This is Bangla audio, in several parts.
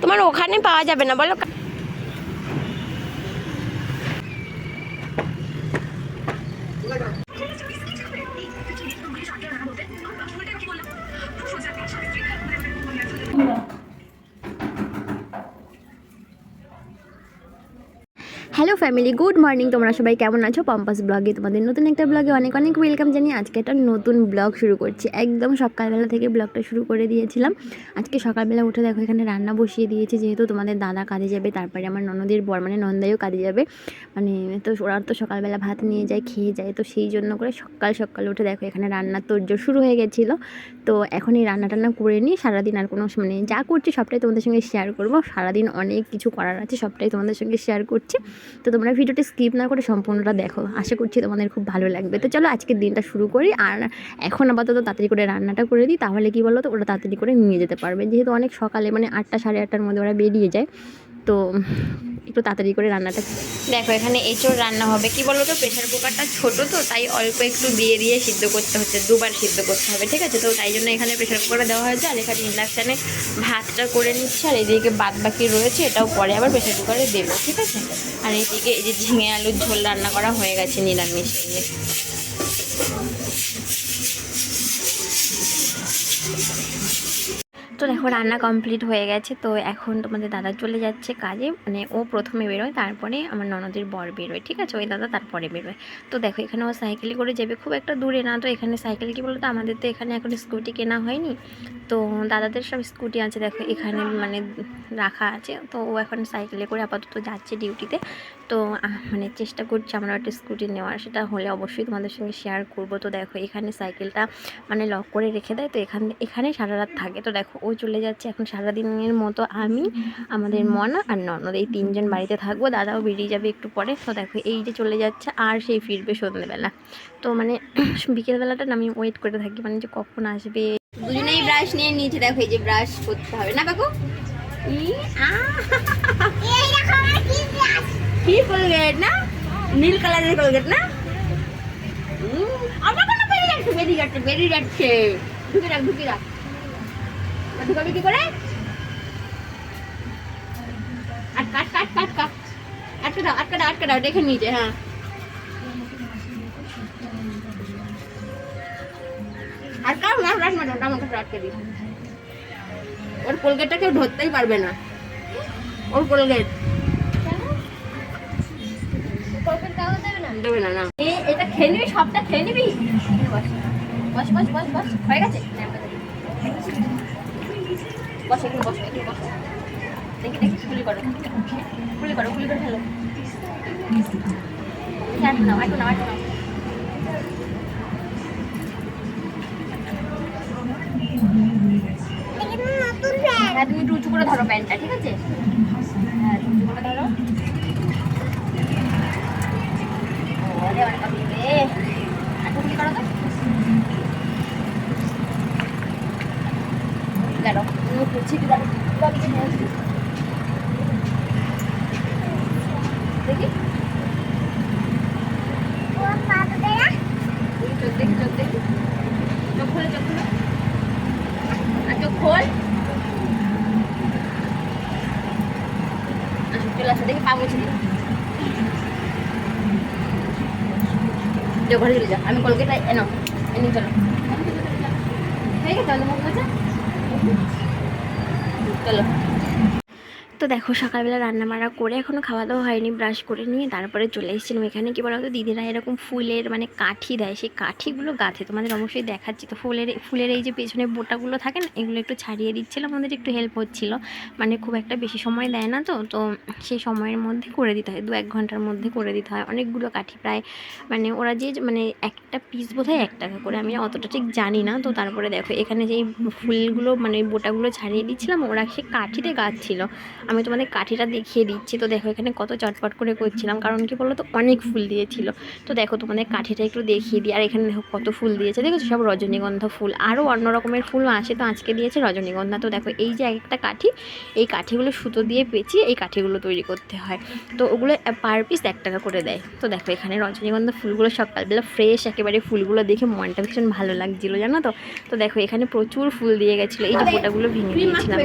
তোমার ওখানে পাওয়া যাবে না বলো। Hello family, good morning. তোমরা সবাই কেমন আছো? পম্পাস ব্লগে তোমাদের নতুন একটা ব্লগে অনেক অনেক ওয়েলকাম জানিয়ে আজকে একটা নতুন ব্লগ শুরু করছি। একদম সকালবেলা থেকে ব্লগটা শুরু করে দিয়েছিলাম। আজকে সকালবেলা উঠে দেখো এখানে রান্না বসিয়ে দিয়েছি, যেহেতু তোমাদের দাদা কাজে যাবে, তারপরে আমার ননদের বর মানে নন্দাইও কাজে যাবে। মানে তো ওরা তো সকালবেলা ভাত নিয়ে যায়, খেয়ে যায়, তো সেই জন্য করে সকাল সকাল উঠে দেখো এখানে রান্নার তোড়জোড় শুরু হয়ে গেছিলো। তো এখন এই রান্না টান্না করে নিই, সারাদিন আর কোনো মানে যা করছি সবটাই তোমাদের সঙ্গে শেয়ার করবো। সারাদিন অনেক কিছু করার আছে, সবটাই তোমাদের সঙ্গে শেয়ার করছি। তো তোমরা ভিডিওটা স্কিপ না করে সম্পূর্ণটা দেখো, আশা করছি তোমাদের খুব ভালো লাগবে। তো চলো আজকের দিনটা শুরু করি। আর এখন আপাতত তাড়াতাড়ি করে রান্নাটা করে দিই, তাহলে কি বলো তো ওরা তাড়াতাড়ি করে নিয়ে যেতে পারবে, যেহেতু অনেক সকালে মানে 8টা সাড়ে 8টার মধ্যে ওরা বেরিয়ে যায়। তো একটু তাড়াতাড়ি করে রান্নাটা দেখো। এখানে এঁচোড় রান্না হবে, কি বলো তো প্রেশার কুকারটা ছোটো, তো তাই অল্প একটু দিয়ে দিয়ে সিদ্ধ করতে হচ্ছে, দুবার সিদ্ধ করতে হবে, ঠিক আছে? তো তাই জন্য এখানে প্রেশার কুকারে দেওয়া হয়েছে, আর এখানে ইন্ডাকশানে ভাতটা করে নিচ্ছে, আর এদিকে বাদ বাকি রয়েছে এটাও পরে আবার প্রেশার কুকারে দেবো, ঠিক আছে? আর এইদিকে এই যে ঝিঙে আলুর ঝোল রান্না করা হয়ে গেছে নিরামিষ। তো দেখো রান্না কমপ্লিট হয়ে গেছে। তো এখন তোমাদের দাদা চলে যাচ্ছে কাজে, মানে ও প্রথমে বেরোয়, তারপরে আমার ননদের বর বেরোয়, ঠিক আছে? ওই দাদা তারপরে বেরোয়। তো দেখো এখানে ও সাইকেলে করে যাবে, খুব একটা দূরে না। তো এখানে সাইকেল কি বলতো, আমাদের তো এখানে এখন স্কুটি কেনা হয়নি, তো দাদাদের সব স্কুটি আছে দেখো এখানে মানে রাখা আছে। তো ও এখন সাইকেলে করে আপাতত যাচ্ছে ডিউটিতে। তো মানে চেষ্টা করছি আমরা একটা স্কুটি নেওয়ার, সেটা হলে অবশ্যই তোমাদের সঙ্গে শেয়ার করব। তো দেখো এখানে সাইকেলটা মানে লক করে রেখে দেয়, তো এখানে সারা রাত থাকে। তো দেখো ও চলে যাচ্ছে এখন। সারাদিনের মতো আমি, আমাদের মনা আর ননদ এই তিনজন বাড়িতে থাকবো, দাদাও বেরিয়ে যাবে একটু পরে। তো দেখো এই যে চলে যাচ্ছে, আর সেই ফিরবে সন্ধ্যেবেলা। তো মানে বিকেলবেলাটা আমি ওয়েট করে থাকি, মানে যে কখন আসবে। দুজনেই ব্রাশ নিয়ে নিয়েছে, দেখো এই যে ব্রাশ করতে হবে না কাকু? কি কোলগেট না, নীল কালারের কোলগেট না? আমার কোনো বেরিয়ে যাচ্ছে বেরিয়ে যাচ্ছে। ঢুকে রাখ ঢুকে রাখ, ঢুকাবি কি করে? আর কাট কাট কাট কাট, আটকে দাও আটকে দাও আটকে দাও, দেখে নিয়েছে। হ্যাঁ আর কাউ না রাখ না, ওটা আমাকে আটকে দিই। ওর কোলগেটটা কেউ ধরতেই পারবে না, ওর কোলগেট দেবে না। না এটা খেয়ে নিবি, সবটা খেয়ে নিবি। বস বস বস বস বস, হয়ে গেছে। বস একটু বস একটু বস, দেখি দেখি খুলি করো খুলি করো খুলি করে ফেলো। একটু নাও একটু নাও একটু নাও। হ্যাঁ তুমি একটু উঁচু করে ধরো প্যান্টটা, ঠিক আছে? হ্যাঁ উঁচু করে ধরো। দেখি চোখ খোলে চোখ খোলো, আর চোখ খোল। চলে আসো, দেখি পা মুছে দিই। ঘরে চলে যাও, আমি কলকাতায় এনো এনে চলো। ঠিক আছে চলো মুখ মুছে চলো। তো দেখো সকালবেলা রান্না বান্না করে এখনও খাওয়া দাওয়া হয়নি, ব্রাশ করে নিয়ে তারপরে চলে এসেছিলাম এখানে। কি বলতো দিদিরা এরকম ফুলের মানে কাঠি দেয়, সেই কাঠিগুলো গাঁথে, তোমাদের অবশ্যই দেখাচ্ছি। তো ফুলের এই যে পেছনে বোটাগুলো থাকে না, এগুলো একটু ছাড়িয়ে দিচ্ছিলাম, আমাদের একটু হেল্প হচ্ছিলো। মানে খুব একটা বেশি সময় দেয় না, তো তো সেই সময়ের মধ্যে করে দিতে হয়, 2-1 ঘন্টার মধ্যে করে দিতে হয়। অনেকগুলো কাঠি প্রায় মানে ওরা যে মানে একটা পিস বোধহয় 1 টাকা করে, আমি অতটা ঠিক জানি না। তো তারপরে দেখো এখানে যেই ফুলগুলো মানে বোটাগুলো ছাড়িয়ে দিচ্ছিলাম, ওরা সে কাঠিতে গাঁথছিল। আমি তোমাদের কাঠিটা দেখিয়ে দিচ্ছি। তো দেখো এখানে কত চটপট করে করছিলাম, কারণ কি বলো তো অনেক ফুল দিয়েছিল। তো দেখো তোমাদের কাঠিটা একটু দেখিয়ে দিই। আর এখানে দেখো কত ফুল দিয়েছে, দেখেছো? সব রজনীগন্ধা ফুল, আরও অন্য রকমের ফুল আসে, তো আজকে দিয়েছে রজনীগন্ধা। তো দেখো এই যে একটা কাঠি, এই কাঠিগুলো সুতো দিয়ে পেঁচিয়ে এই কাঠিগুলো তৈরি করতে হয়। তো ওগুলো পার পিস 1 টাকা করে দেয়। তো দেখো এখানে রজনীগন্ধা ফুলগুলো সকালবেলা ফ্রেশ একেবারে, ফুলগুলো দেখে মনটা ভীষণ ভালো লাগছিলো, জানো তো? তো দেখো এখানে প্রচুর ফুল দিয়ে গেছিলো, এই যে বোটাগুলো ভেঙে দিয়েছিলাম।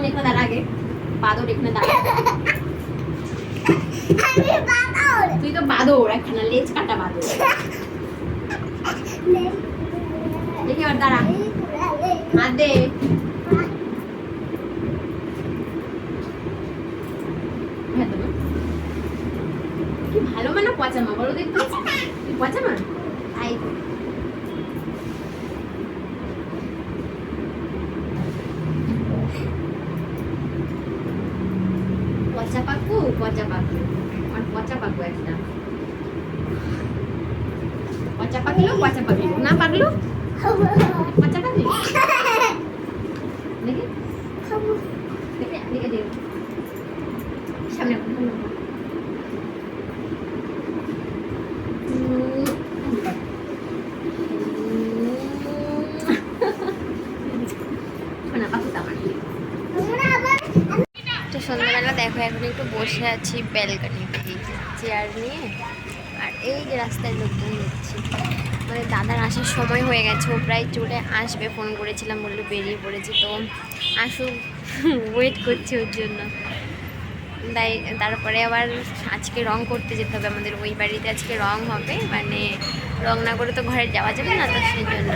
এখানে দাঁড়া আগে, বাদর এখানে দাঁড়া। তুই তো বাদর, একখানা লেজ কাটা বাদর। দেখি আর দাঁড়া, হাত দে। কি ভালো মানে পচা মা, বলো দেখতে। তুই পচা মা, তাই পচা পাকু, পচা পাকু, আর পচা পাকু একটা। পচা পাকলো, পচা পাকলো না পাকলো, পচা পাকলি। দেখি দেখি দেখে দে সামনে। সন্ধ্যাবেলা দেখো এখন একটু বসে আছি ব্যালকনিতে চেয়ার নিয়ে, আর এই যে রাস্তায় লোকজন দেখছি। মানে দাদার আসার সময় হয়ে গেছে, ও প্রায় চলে আসবে, ফোন করেছিলাম বললো বেরিয়ে পড়েছি, তো আসুক, ওয়েট করছি ওর জন্য। তাই তারপরে আবার আজকে রং করতে যেতে হবে আমাদের ওই বাড়িতে, আজকে রং হবে, মানে রং না করে তো ঘরে যাওয়া যাবে না, তো সেই জন্য।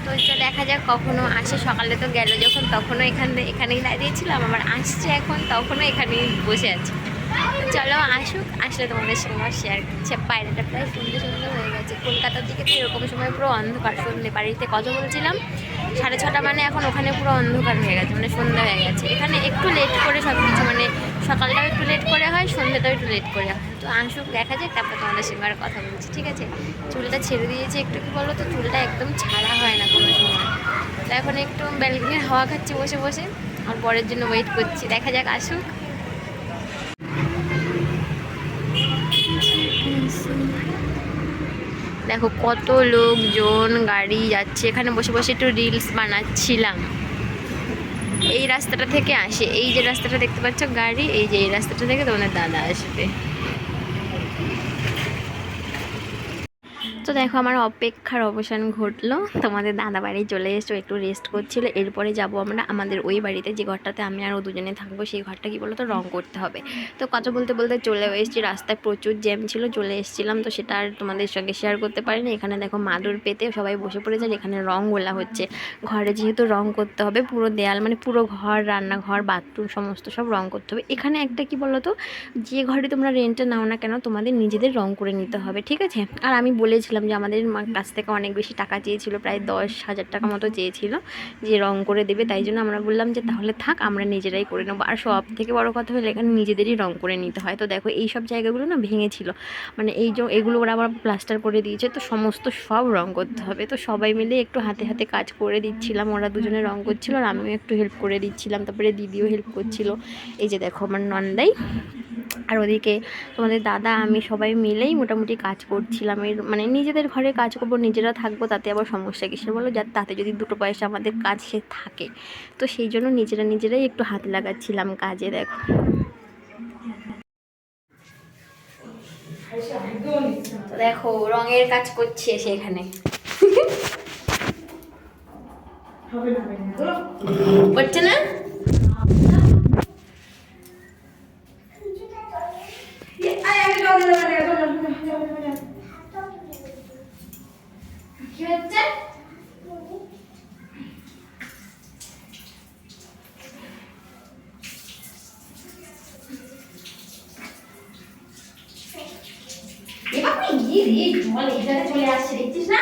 তো দেখা যাক কখনো আসে, সকালে তো গেল যখন তখনও এখানেই দাঁড়িয়েছিলাম, আবার আসছে এখন তখনও এখানেই বসে আছে। চলো আসুক, আসলে তোমাদের সঙ্গে আমার শেয়ার করছে। বাইরেটা প্রায় সন্ধ্যে সন্ধ্যে হয়ে গেছে, কলকাতার দিকে তো এরকম সময় পুরো অন্ধকার। সন্ধ্যে বাড়িতে কত বলছিলাম 6:30, মানে এখন ওখানে পুরো অন্ধকার হয়ে গেছে, মানে সন্ধ্যা হয়ে গেছে। এখানে একটু লেট করে সব কিছু, মানে সকালটাও একটু লেট করে হয়, সন্ধ্যাটাও একটু লেট করে হয়। তো আসুক, দেখা যাক, তারপর তোমাদের সঙ্গে আর কথা বলছি, ঠিক আছে। চুলটা ছেড়ে দিয়েছি একটু, কি বলো তো, চুলটা একদম ছাড়া হয় না কোনো সময়। তো এখন একটু ব্যালকনির হাওয়া খাচ্ছি বসে বসে, আর পরের জন্য ওয়েট করছি, দেখা যাক আসুক। দেখো কত লোকজন, গাড়ি যাচ্ছে, এখানে বসে বসে একটু রিলস বানাচ্ছিলাম। এই রাস্তাটা থেকে আসে, এই যে রাস্তাটা দেখতে পাচ্ছ গাড়ি, এই যে এই রাস্তাটা থেকে তোমাদের দাদা আসবে। তো দেখো আমার অপেক্ষার অবসান ঘটলো, তোমাদের দাদা বাড়ি চলে এসছো, একটু রেস্ট করছিল। এরপরে যাব আমরা আমাদের ওই বাড়িতে, যে ঘরটাতে আমি আর ও দুজনে থাকবো, সেই ঘরটা কি বলতো রং করতে হবে। তো কথা বলতে বলতে চলে এসেছি, রাস্তায় প্রচুর জ্যাম ছিল, চলে এসেছিলাম, তো সেটা আর তোমাদের সঙ্গে শেয়ার করতে পারিনি। এখানে দেখো মাদুর পেতে সবাই বসে পড়েছে, এখানে রং গোলা হচ্ছে। ঘরে যেহেতু রং করতে হবে, পুরো দেয়াল, মানে পুরো ঘর, রান্নাঘর, বাথরুম সমস্ত সব রং করতে হবে। এখানে একটা কি বলতো, যে ঘরে তোমরা রেন্টে নাও না কেন, তোমাদের নিজেদের রং করে নিতে হবে, ঠিক আছে। আর আমি বলেছিলাম যে আমাদের কাছ থেকে অনেক বেশি টাকা চেয়েছিল, প্রায় 10,000 টাকা মতো চেয়েছিল যে রং করে দেবে, তাই জন্য আমরা বললাম যে তাহলে থাক, আমরা নিজেরাই করে নেবো। আর সব থেকে বড় কথা হলো এখানে নিজেদেরই রং করে নিতে হয়। তো দেখো এই সব জায়গাগুলো না ভেঙেছিল, মানে এই যে এগুলো ওরা আবার প্লাস্টার করে দিয়েছে, তো সমস্ত সব রং করতে হবে। তো সবাই মিলে একটু হাতে হাতে কাজ করে দিচ্ছিলাম, ওরা দুজনে রং করছিল আর আমিও একটু হেল্প করে দিচ্ছিলাম, তারপরে দিদিও হেল্প করছিল। এই যে দেখো আমার নন্দাই, আর ওদিকে তোমাদের দাদা, আমি সবাই মিলেই মোটামুটি কাজ করছিলাম। এর মানে নিজেদের ঘরে কাজ করবো, নিজেরা থাকবো, তাতে আবার সমস্যা কিসের বলো, যাতে তাতে যদি দুটো পয়সা আমাদের কাছে থাকে, তো সেই জন্য নিজেরাই একটু হাত লাগাচ্ছিলাম কাজে। দেখো তো দেখো রঙের কাজ করছি এসে এখানে, করছে না। কি হচ্ছে? চলে আসছে দেখছিস না?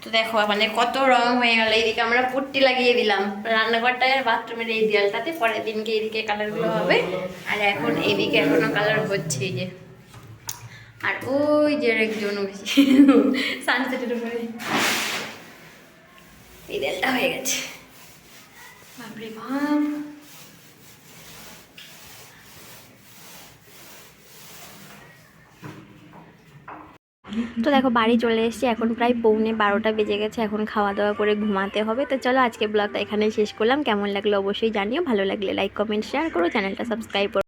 তো দেখো মানে কত রং হয়ে গেল। এইদিকে আমরা পুট্টি লাগিয়ে দিলাম রান্নাঘরটায় আর বাথরুমের এই দেয়ালটাতে, পরের দিনকে এইদিকে কালারগুলো হবে। আর এখন এইদিকে এখনো কালার হচ্ছে, এই যে, আর ওই যে একজন সানসেটের উপরে এই দেয়ালটা হয়ে গেছে। বাপরে বাপ, তো দেখো বাড়ি চলে এসেছি, এখন প্রায় 11:45 বেজে গেছে। এখন খাওয়া দাওয়া করে ঘুমাতে হবে। তো চলো আজকে ব্লগটা এখানেই শেষ করলাম। কেমন লাগলো অবশ্যই জানিও, ভালো লাগলে লাইক কমেন্ট শেয়ার করো, চ্যানেলটা সাবস্ক্রাইব করো।